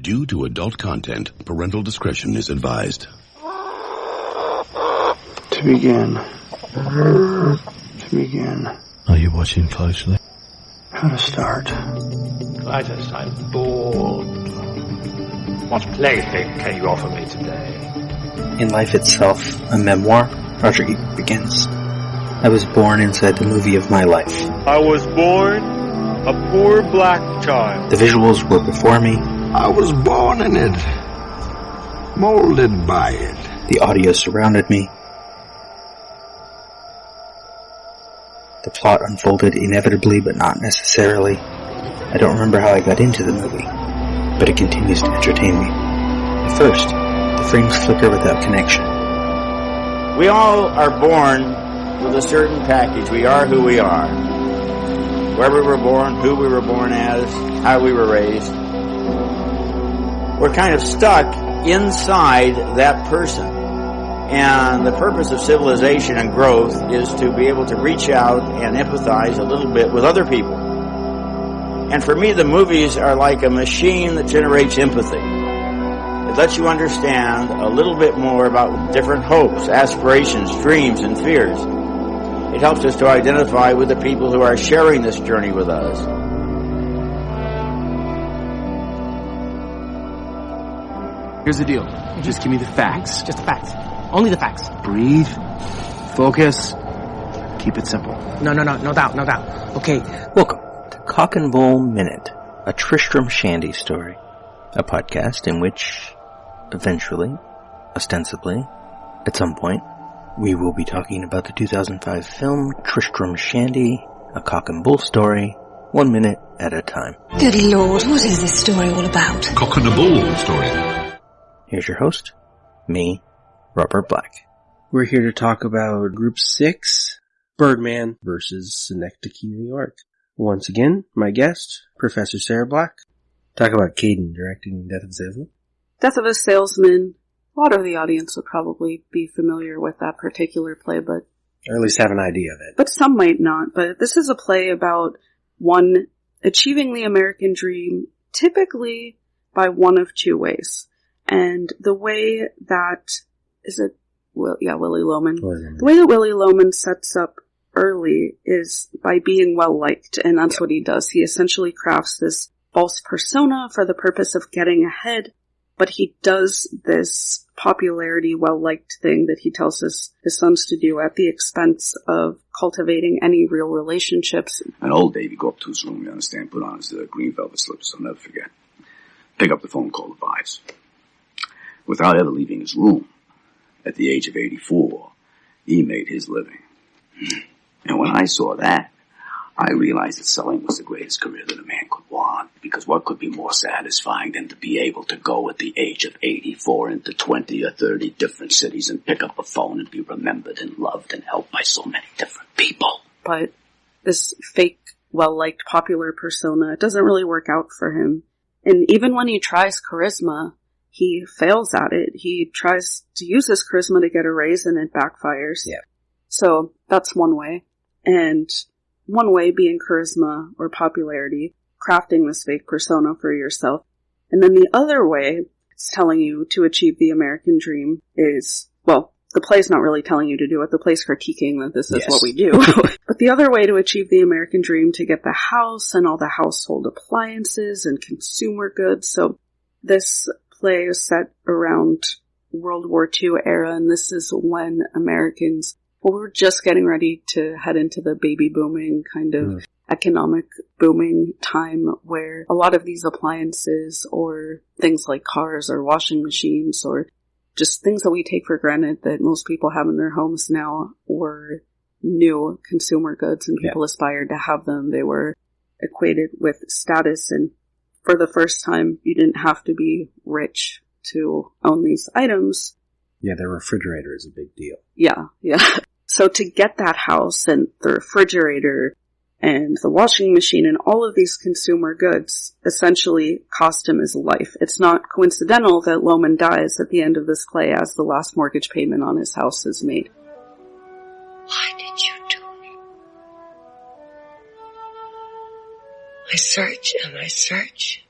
Due to adult content, parental discretion is advised. To begin. Are you watching closely? How to start. Clytus, I'm bored. What plaything can you offer me today? In Life Itself, a memoir, Roger Ebert begins. I was born inside the movie of my life. I was born a poor black child. The visuals were before me. I was born in it. Molded by it. The audio surrounded me. The plot unfolded inevitably, but not necessarily. I don't remember how I got into the movie, but it continues to entertain me. At first, the frames flicker without connection. We all are born with a certain package. We are who we are. Where we were born, who we were born as, how we were raised. We're kind of stuck inside that person. And the purpose of civilization and growth is to be able to reach out and empathize a little bit with other people. And for me, the movies are like a machine that generates empathy. It lets you understand a little bit more about different hopes, aspirations, dreams, and fears. It helps us to identify with the people who are sharing this journey with us. Here's the deal. Just give me the facts. Just the facts. Only the facts. Breathe. Focus. Keep it simple. No doubt. Okay. Welcome to Cock and Bull Minute, a Tristram Shandy story. A podcast in which, eventually, ostensibly, at some point, we will be talking about the 2005 film Tristram Shandy, a cock and bull story, 1 minute at a time. Good Lord, what is this story all about? Cock and a bull story. Here's your host, me, Robert Black. We're here to talk about Group 6, Birdman versus Synecdoche, New York. Once again, my guest, Professor Sarah Black. Talk about Caden directing Death of a Salesman. Death of a Salesman. A lot of the audience would probably be familiar with that particular play, but... Or at least have an idea of it. But some might not. But this is a play about one achieving the American dream, typically by one of two ways. And the way that... Willy Loman. The way that Willy Loman sets up early is by being well-liked, and that's what he does. He essentially crafts this false persona for the purpose of getting ahead, but he does this popularity, well-liked thing that he tells his sons to do at the expense of cultivating any real relationships. And old Davey go up to his room, you understand, put on his green velvet slippers, I'll never forget. Pick up the phone, call the Vice. Without ever leaving his room, at the age of 84, he made his living. And when I saw that, I realized that selling was the greatest career that a man could want, because what could be more satisfying than to be able to go at the age of 84 into 20 or 30 different cities and pick up a phone and be remembered and loved and helped by so many different people. But this fake, well-liked, popular persona, it doesn't really work out for him. And even when he tries charisma, he fails at it. He tries to use his charisma to get a raise and it backfires. Yeah. So that's one way. And one way being charisma or popularity, crafting this fake persona for yourself. And then the other way it's telling you to achieve the American dream is, well, the play's not really telling you to do it. The play's critiquing that this is what we do. But the other way to achieve the American dream, to get the house and all the household appliances and consumer goods. So this play is set around World War II era, and this is when Americans were just getting ready to head into the baby booming kind of economic booming time, where a lot of these appliances or things like cars or washing machines or just things that we take for granted that most people have in their homes now were new consumer goods, and people aspired to have them. They were equated with status, and for the first time, you didn't have to be rich to own these items. Yeah, the refrigerator is a big deal. Yeah. So to get that house and the refrigerator and the washing machine and all of these consumer goods essentially cost him his life. It's not coincidental that Loman dies at the end of this play as the last mortgage payment on his house is made. Why did you do it? I search and I search.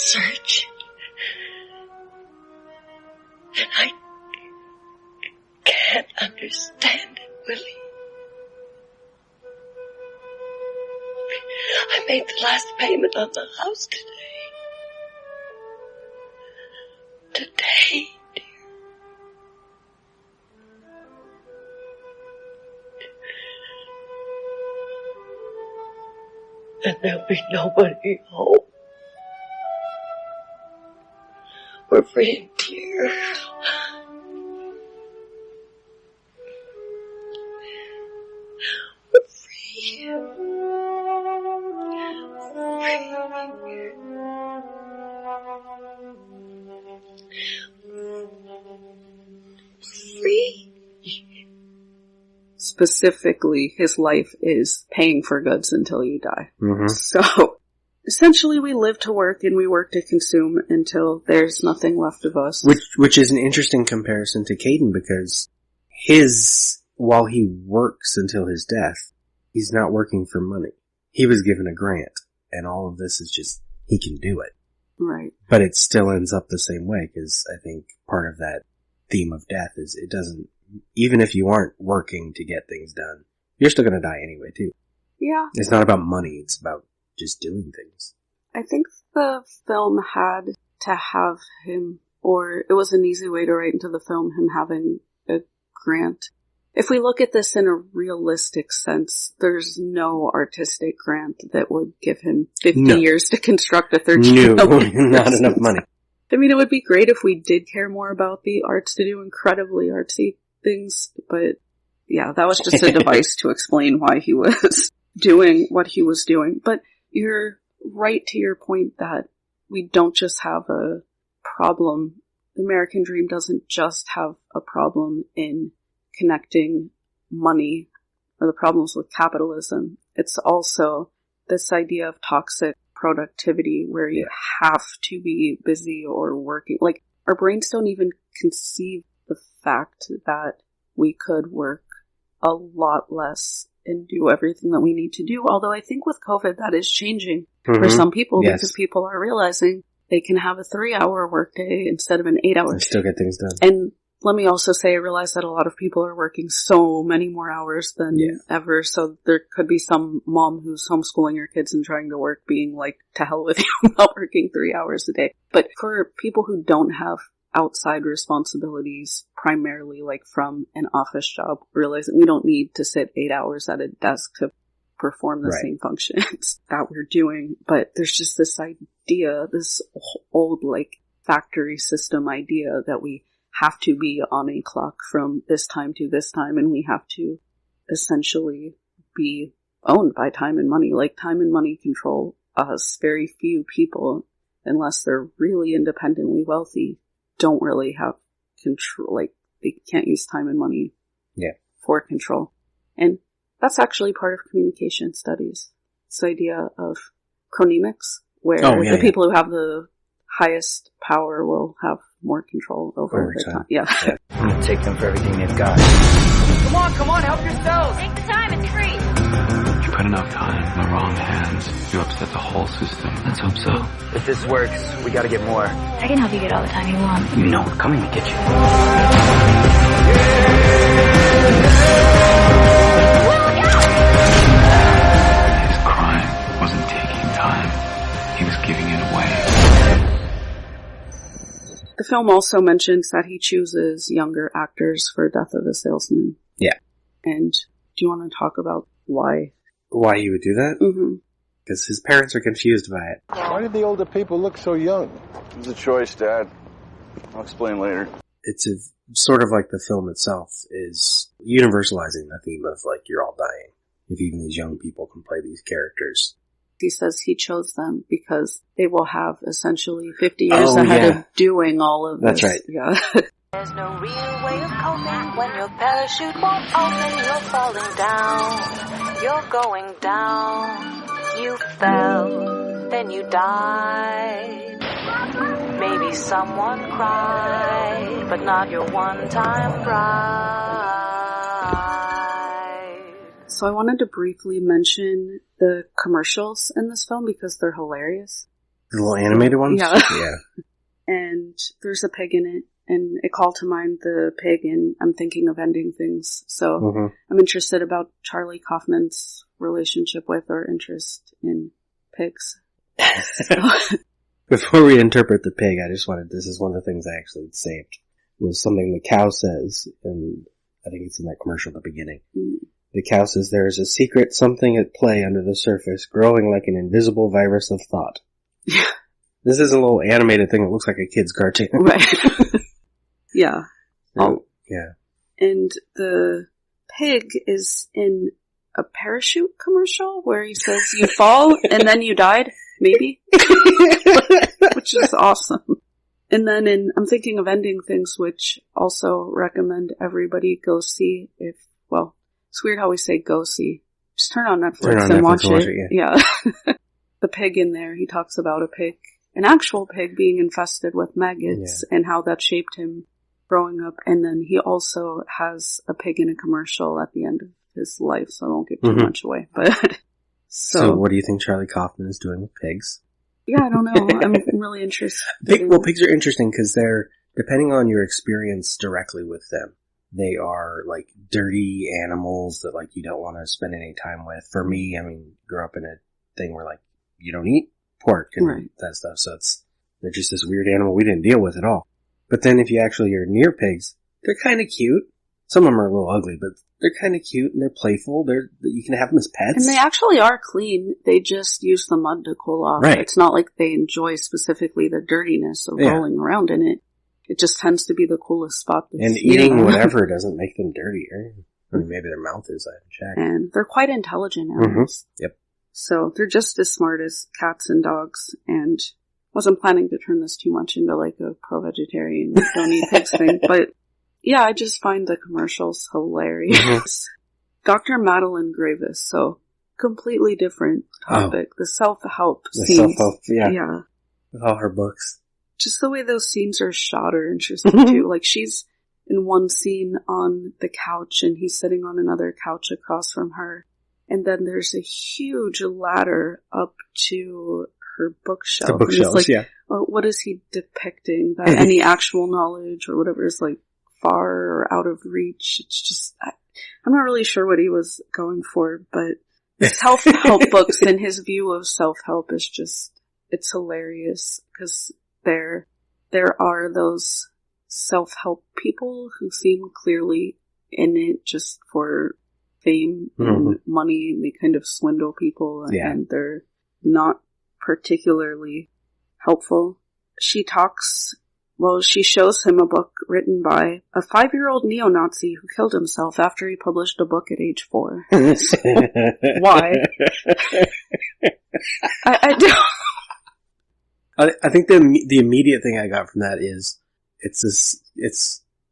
search. And I can't understand it, Willie. I made the last payment on the house today. Today, dear. And there'll be nobody home. We're free and clear. We're free. Free. Specifically, his life is paying for goods until you die. Mm-hmm. So, essentially we live to work and we work to consume until there's nothing left of us. Which is an interesting comparison to Caden, because while he works until his death, he's not working for money. He was given a grant, and all of this is just, he can do it. Right. But it still ends up the same way, because I think part of that theme of death is it doesn't, even if you aren't working to get things done, you're still going to die anyway, too. Yeah. It's not about money, it's about just doing things. I think the film had to have him, or it was an easy way to write into the film, him having a grant. If we look at this in a realistic sense, there's no artistic grant that would give him 50 years to construct a 13-year-old. Not enough money. I mean, it would be great if we did care more about the arts to do incredibly artsy things, but yeah, that was just a device to explain why he was doing what he was doing. But you're right to your point that we don't just have a problem. The American dream doesn't just have a problem in connecting money or the problems with capitalism. It's also this idea of toxic productivity where you have to be busy or working. Like, our brains don't even conceive the fact that we could work a lot less and do everything that we need to do. Although I think with COVID that is changing for some people because people are realizing they can have a 3-hour workday instead of an 8-hour. And still get things done. And let me also say, I realize that a lot of people are working so many more hours than ever. So there could be some mom who's homeschooling her kids and trying to work being like, to hell with you, I'm not working 3 hours a day. But for people who don't have outside responsibilities, primarily like from an office job, realizing we don't need to sit 8 hours at a desk to perform the same functions that we're doing. But there's just this idea, this old like factory system idea that we have to be on a clock from this time to this time, and we have to essentially be owned by time and money. Like, time and money control us. Very few people, unless they're really independently wealthy, don't really have control. Like, they can't use time and money for control. And that's actually part of communication studies. This idea of chronemics, where the people who have the highest power will have more control over the time. I'm gonna take them for everything they've got. Come on, help yourselves. Take the time, it's free. You put enough time in the wrong hands, you upset the whole system. Let's hope so. If this works, we gotta get more. I can help you get all the time you want. You know we're coming to get you. His crime wasn't taking time. He was giving it away. The film also mentions that he chooses younger actors for Death of a Salesman. Yeah. And do you want to talk about why? Why he would do that? Mm-hmm. Because his parents are confused by it. Why did the older people look so young? It was a choice, Dad. I'll explain later. It's sort of like the film itself is universalizing the theme of, like, you're all dying. If even these young people can play these characters. He says he chose them because they will have essentially 50 years ahead of doing all of this. That's right. Yeah. There's no real way of coping when your parachute won't open. You're falling down. You're going down. You fell, then you died. Maybe someone cried, but not your one-time bride. So I wanted to briefly mention the commercials in this film because they're hilarious. The little animated ones? Yeah. Yeah. And there's a pig in it, and it called to mind the pig, and I'm thinking of ending things. So I'm interested about Charlie Kaufman's relationship with or interest in pigs. Before we interpret the pig, this is one of the things I actually saved, was something the cow says, and I think it's in that commercial at the beginning. The cow says, there is a secret something at play under the surface, growing like an invisible virus of thought. This is a little animated thing that looks like a kid's cartoon. Right. Yeah. Yeah. And the pig is in a parachute commercial where he says you fall and then you died, maybe. Which is awesome. And then I'm thinking of ending things, which also recommend everybody go see it's weird how we say go see. Just turn on Netflix and watch it. Yeah. The pig in there, he talks about an actual pig being infested with maggots and how that shaped him growing up. And then he also has a pig in a commercial at the end of his life, so I won't give too much away. But so what do you think Charlie Kaufman is doing with pigs? Yeah, I don't know. I'm really interested. Pigs are interesting because they're, depending on your experience directly with them, they are like dirty animals that like you don't want to spend any time with. For me, I mean, grew up in a thing where like you don't eat pork and that stuff, so they're just this weird animal we didn't deal with at all. But then if you actually are near pigs, they're kind of cute. Some of them are a little ugly, but they're kind of cute and they're playful. You can have them as pets. And they actually are clean. They just use the mud to cool off. Right. It's not like they enjoy specifically the dirtiness of rolling around in it. It just tends to be the coolest spot. And eating whatever doesn't make them dirtier. I mean, maybe their mouth is, I haven't checked. And they're quite intelligent animals. Yep. So they're just as smart as cats and dogs, and wasn't planning to turn this too much into like a pro-vegetarian, don't eat pigs thing, but yeah, I just find the commercials hilarious. Dr. Madeline Gravis, so completely different topic. The self-help scene. Self-help, yeah. With all her books. Just the way those scenes are shot are interesting too. Like she's in one scene on the couch and he's sitting on another couch across from her. And then there's a huge ladder up to her bookshelf. The bookshelves, what is he depicting? That any actual knowledge or whatever is like far or out of reach. It's just, I'm not really sure what he was going for, but the self-help books and his view of self-help is just, it's hilarious because there are those self-help people who seem clearly in it just for fame and money, and they kind of swindle people and they're not particularly helpful. She shows him a book written by a 5-year-old neo-Nazi who killed himself after he published a book at age 4. Why? I don't. I think the immediate thing I got from that is it's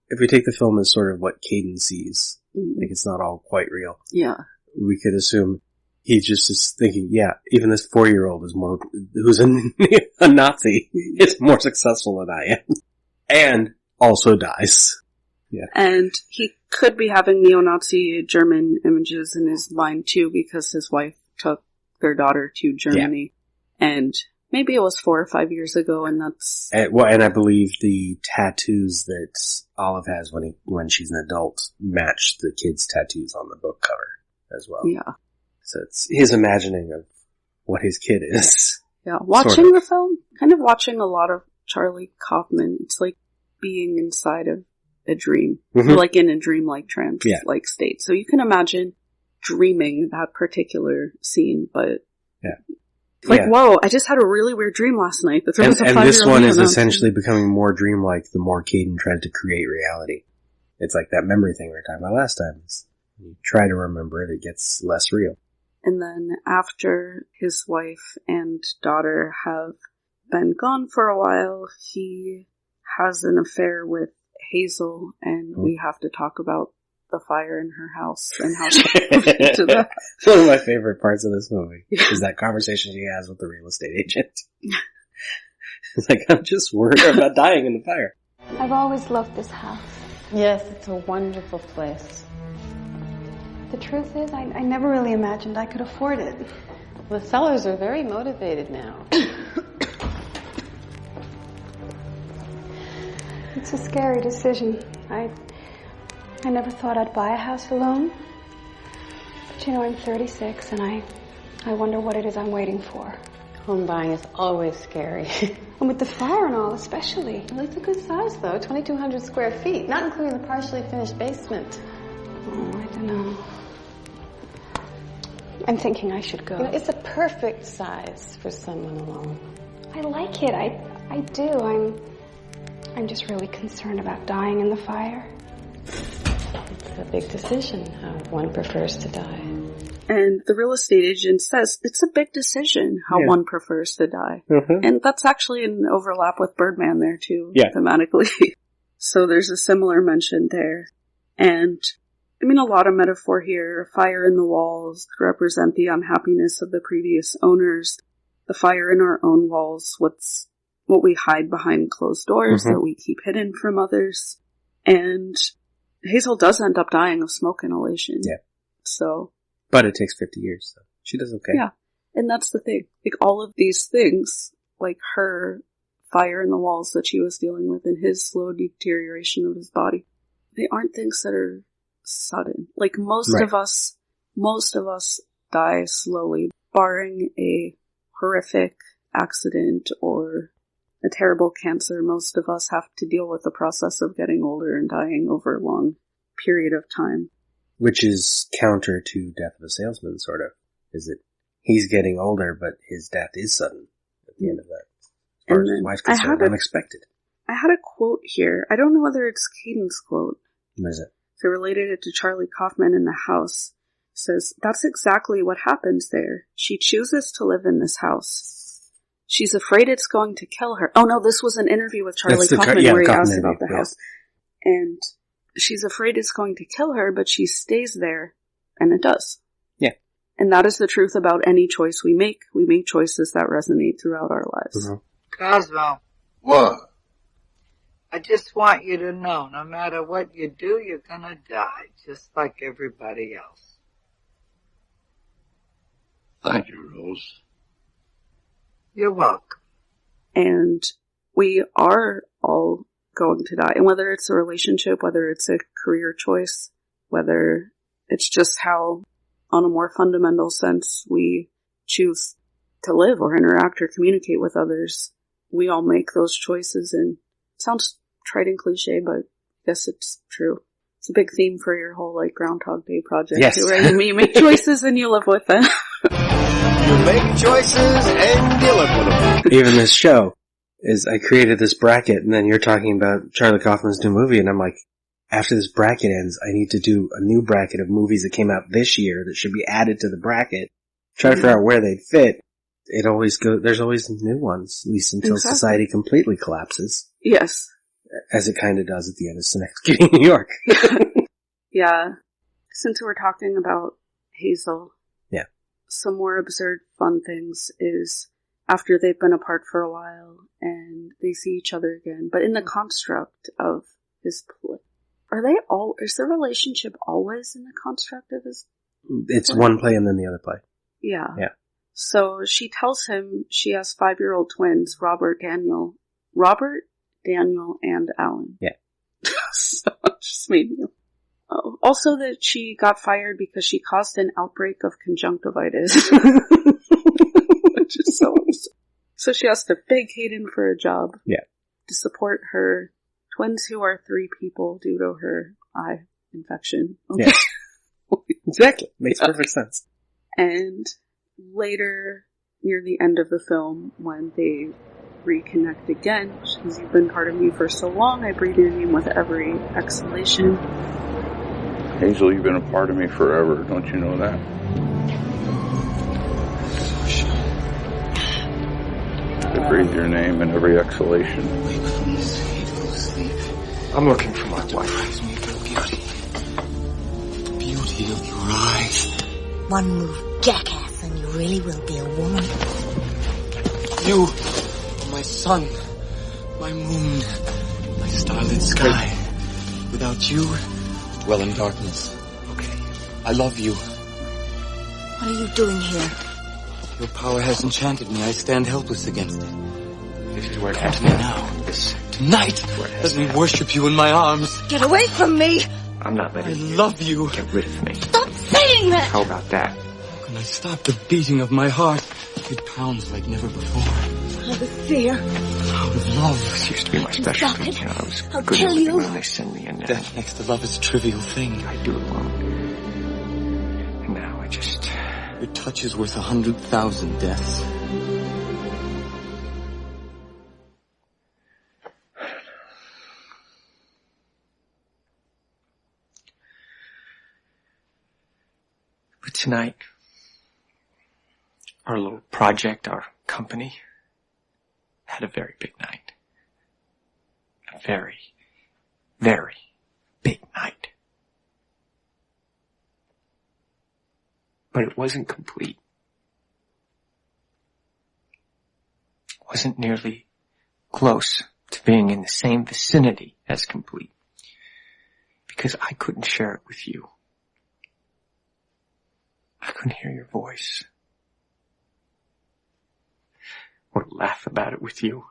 if we take the film as sort of what Caden sees, like it's not all quite real. Yeah. We could assume he just is thinking, even this 4-year-old who's a Nazi is more successful than I am. And also dies. Yeah. And he could be having neo-Nazi German images in his mind too, because his wife took their daughter to Germany. Yeah. And maybe it was 4 or 5 years ago, and that's... And I believe the tattoos that Olive has when she's an adult match the kid's tattoos on the book cover as well. Yeah. So it's his imagining of what his kid is. Yeah, watching the film, kind of watching a lot of Charlie Kaufman, it's like being inside of a dream. You're like in a dreamlike trance, like state. So you can imagine dreaming that particular scene, but... Like, whoa, I just had a really weird dream last night. That there was a 5-year-old this one is essentially becoming more dreamlike the more Caden tried to create reality. It's like that memory thing we were talking about last time. You try to remember it, it gets less real. And then after his wife and daughter have been gone for a while, he has an affair with Hazel, and we have to talk about the fire in her house and how she to that. One of my favorite parts of this movie is that conversation she has with the real estate agent. It's like, I'm just worried about dying in the fire. I've always loved this house. Yes, it's a wonderful place. The truth is, I never really imagined I could afford it. The sellers are very motivated now. It's a scary decision. I never thought I'd buy a house alone. But I'm 36 and I wonder what it is I'm waiting for. Home buying is always scary. And with the fire and all, especially. Well, it's a good size, though. 2,200 square feet, not including the partially finished basement. Oh, I don't know. I'm thinking I should go. It's a perfect size for someone alone. I like it. I do. I'm just really concerned about dying in the fire. It's a big decision how one prefers to die. And the real estate agent says it's a big decision how one prefers to die. Mm-hmm. And that's actually an overlap with Birdman there too, thematically. So there's a similar mention there. And I mean, a lot of metaphor here. Fire in the walls could represent the unhappiness of the previous owners. The fire in our own walls, what we hide behind closed doors that we keep hidden from others. And Hazel does end up dying of smoke inhalation. Yeah. So. But it takes 50 years, so she does okay. Yeah. And that's the thing. Like, all of these things, like her fire in the walls that she was dealing with and his slow deterioration of his body, they aren't things that are sudden. Like, most of us die slowly, barring a horrific accident or a terrible cancer. Most of us have to deal with the process of getting older and dying over a long period of time. Which is counter to Death of a Salesman, sort of. Is it he's getting older, but his death is sudden at the end of that. As far as his wife's concerned, unexpected. I had a quote here. I don't know whether it's Caden's quote. What is it? So related it to Charlie Kaufman in the house. It says, that's exactly what happens there. She chooses to live in this house. She's afraid it's going to kill her. Oh no, this was an interview with Charlie Kaufman where he asked about the house. And she's afraid it's going to kill her, but she stays there, and it does. Yeah. And that is the truth about any choice we make. We make choices that resonate throughout our lives. Mm-hmm. Cosmo. What? I just want you to know, no matter what you do, you're gonna die, just like everybody else. Thank you, Rose. You're welcome. And we are all going to die. And whether it's a relationship, whether it's a career choice, whether it's just how, on a more fundamental sense, we choose to live or interact or communicate with others, we all make those choices. And it sounds trite and cliche, but I guess it's true. It's a big theme for your whole, like, Groundhog Day project. Yes. Too, right? You make choices and you live with them. You make choices and you live with them. Even this show is, I created this bracket, and then you're talking about Charlie Kaufman's new movie, and I'm like, after this bracket ends, I need to do a new bracket of movies that came out this year that should be added to the bracket. Try to figure out where they fit. There's always new ones, at least until society completely collapses. Yes. As it kind of does at the end of Synecdoche, New York. Yeah. Since we're talking about Hazel. Yeah. Some more absurd fun things is after they've been apart for a while and they see each other again, but in the construct of his play. Is the relationship always in the construct of his play? It's one play and then the other play. Yeah. Yeah. So she tells him she has 5-year-old twins, Robert, Daniel, and Alan. Yeah. So it just made me... Oh. Also that she got fired because she caused an outbreak of conjunctivitis. Which is so absurd. So she has to beg Hayden for a job. Yeah. To support her twins who are 3 people due to her eye infection. Okay. Yeah. Exactly. Makes perfect sense. And later, near the end of the film, when they reconnect again, because you've been part of me for so long, I breathe your name with every exhalation. Hazel, you've been a part of me forever. Don't you know that? I breathe your name in every exhalation. Wait, please. Go sleep. I'm looking for my wife. The beauty of your eyes. One move, jackass, and you really will be a woman. You are my sun, my moon, my starlit sky. Without you, I dwell in darkness. Okay, I love you. What are you doing here? Your power has enchanted me. I stand helpless against it. This is where it has to be now. Tonight, let me worship you in my arms. Get away from me! I'm not letting you. I love you. Get rid of me. Stop saying that! How about that? How can I stop the beating of my heart? It pounds like never before. Out of fear. Out of love. This used to be my specialty. You know, I was I'll good kill you. when they send me in. Death next to love is a trivial thing. I do it alone. And now I just... Your touch is worth 100,000 deaths. But tonight, our little project, our company, had a very big night. A very, very big night. But it wasn't complete. It wasn't nearly close to being in the same vicinity as complete. Because I couldn't share it with you. I couldn't hear your voice. Or laugh about it with you.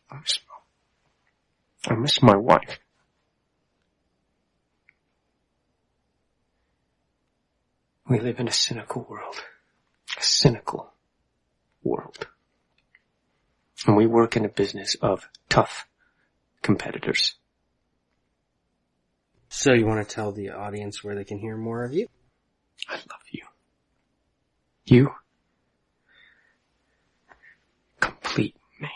I miss my wife. We live in a cynical world. A cynical world. And we work in a business of tough competitors. So you want to tell the audience where they can hear more of you? I love you. You complete me.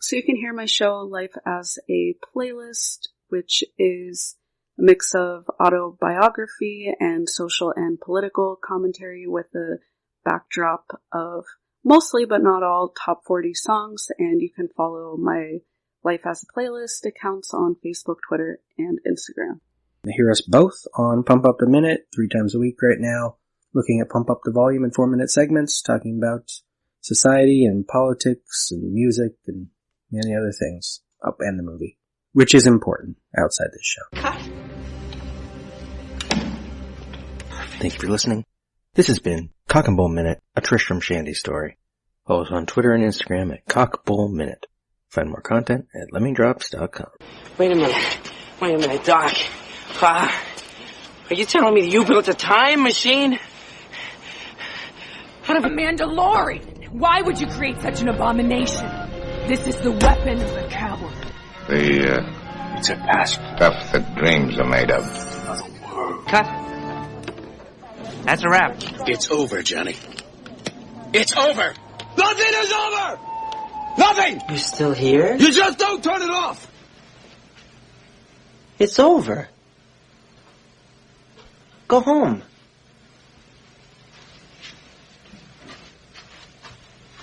So you can hear my show Life as a Playlist, which is a mix of autobiography and social and political commentary with a backdrop of mostly but not all top 40 songs. And you can follow my Life as a Playlist accounts on Facebook, Twitter, and Instagram. You hear us both on Pump Up the Minute 3 times a week right now, looking at Pump Up the Volume in 4-minute segments, talking about society and politics and music and many other things, and the movie, which is important outside this show. Cut. Thank you for listening. This has been Cock and Bull Minute, a Tristram Shandy story. Follow us on Twitter and Instagram at CockBullMinute. Find more content at lemmingdrops.com. Wait a minute, Doc. Are you telling me that you built a time machine? Out of a Mandalorian. Why would you create such an abomination? This is the weapon of a coward. It's a past stuff that dreams are made of. Cut. That's a wrap. It's over, Johnny. It's over! Nothing is over! Nothing! You still here? You just don't turn it off! It's over. Go home.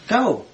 Go.